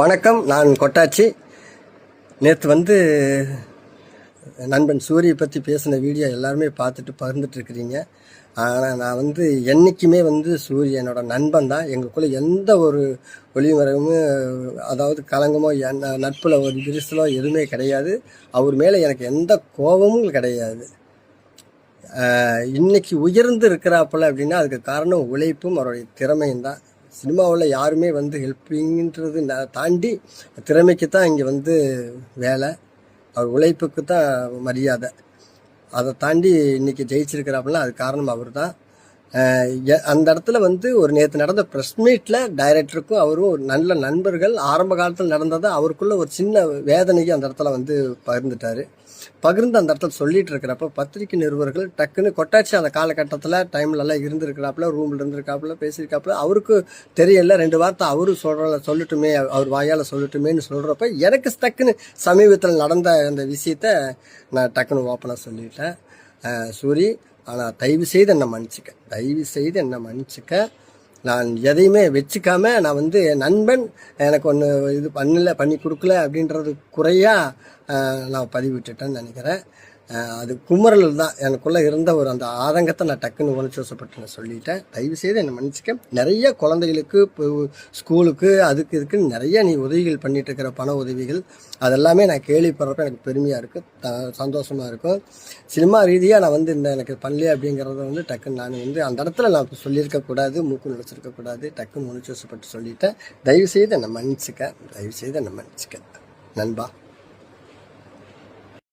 வணக்கம். நான் கொட்டாச்சி. நேற்று நண்பன் சூரியை பற்றி பேசின வீடியோ எல்லாருமே பார்த்துட்டு பகிர்ந்துட்டுருக்கிறீங்க. ஆனால் நான் என்றைக்குமே சூரிய என்னோட நண்பன் தான். எங்களுக்குள்ளே எந்த ஒரு ஒளிமறைவும், அதாவது களங்கமோ நட்பில் ஒரு விரிசலோ எதுவுமே கிடையாது. அவர் மேலே எனக்கு எந்த கோபமும் கிடையாது. இன்னைக்கு உயர்ந்து இருக்கிறாப்புல அப்படின்னா அதுக்கு காரணம் உழைப்பும் அவருடைய திறமையும் தான். சினிமாவில் யாருமே ஹெல்ப்பிங்கிறது தாண்டி திறமைக்கு தான் இங்கே வேலை, அவர் உழைப்புக்கு தான் மரியாதை. அதை தாண்டி இன்றைக்கி ஜெயிச்சிருக்கிறாப்புல அது காரணம் அவர் தான். அந்த இடத்துல ஒரு நேற்று நடந்த ப்ரெஸ் மீட்டில் டைரக்டருக்கும் அவரும் ஒரு நல்ல நண்பர்கள். ஆரம்ப காலத்தில் நடந்ததை அவருக்குள்ள ஒரு சின்ன வேதனைக்கு அந்த இடத்துல பகிர்ந்துட்டார். பகிர்ந்து அந்த இடத்துல சொல்லிட்டு இருக்கிறப்ப பத்திரிகை நிருபர்கள் டக்குன்னு கொட்டாச்சி அந்த காலகட்டத்தில் டைம்லலாம் இருந்திருக்கிறாப்புல, ரூமில் இருந்திருக்காப்புல, பேசியிருக்காப்புல. அவருக்கு தெரியல, 2 வார்த்தை அவரு சொல்லட்டுமே, அவர் வாயால் சொல்லட்டுமேன்னு சொல்கிறப்ப எனக்கு டக்குன்னு சமீபத்தில் நடந்த அந்த விஷயத்த நான் டக்குன்னு ஓப்பனாக சொல்லிட்டேன். சூரி, ஆனால் தயவு செய்து என்னை மன்னிச்சுக்க. நான் எதையுமே வச்சுக்காம நான் என் நண்பன் எனக்கு ஒன்று இது பண்ணி கொடுக்கல அப்படின்றது குறையாக நான் பதிவிட்டுட்டேன்னு நினைக்கிறேன். அது குமரல் தான். எனக்குள்ளே இருந்த அந்த ஆதங்கத்தை நான் டக்குன்னு உணர்ச்சிவசப்பட்டு நான் சொல்லிட்டேன். தயவுசெய்து என்னை மன்னிச்சிக்க. நிறைய குழந்தைகளுக்கு இப்போ ஸ்கூலுக்கு அதுக்கு இதுக்குன்னு நிறைய நீ உதவிகள் பண்ணிகிட்டு இருக்கிற பண உதவிகள் அதெல்லாமே நான் கேள்விப்படுறப்ப எனக்கு பெருமையாக இருக்குது, சந்தோஷமாக இருக்கும். சினிமா ரீதியாக நான் எனக்கு பண்ணலையே அப்படிங்கிறத டக்குன்னு நான் அந்த இடத்துல நான் சொல்லியிருக்கக்கூடாது, மூக்கு நுழைச்சிருக்கக்கூடாது. டக்குன்னு உணர்ச்சிவசப்பட்டு சொல்லிட்டேன். தயவுசெய்து என்னை மன்னிச்சிக்க நண்பா.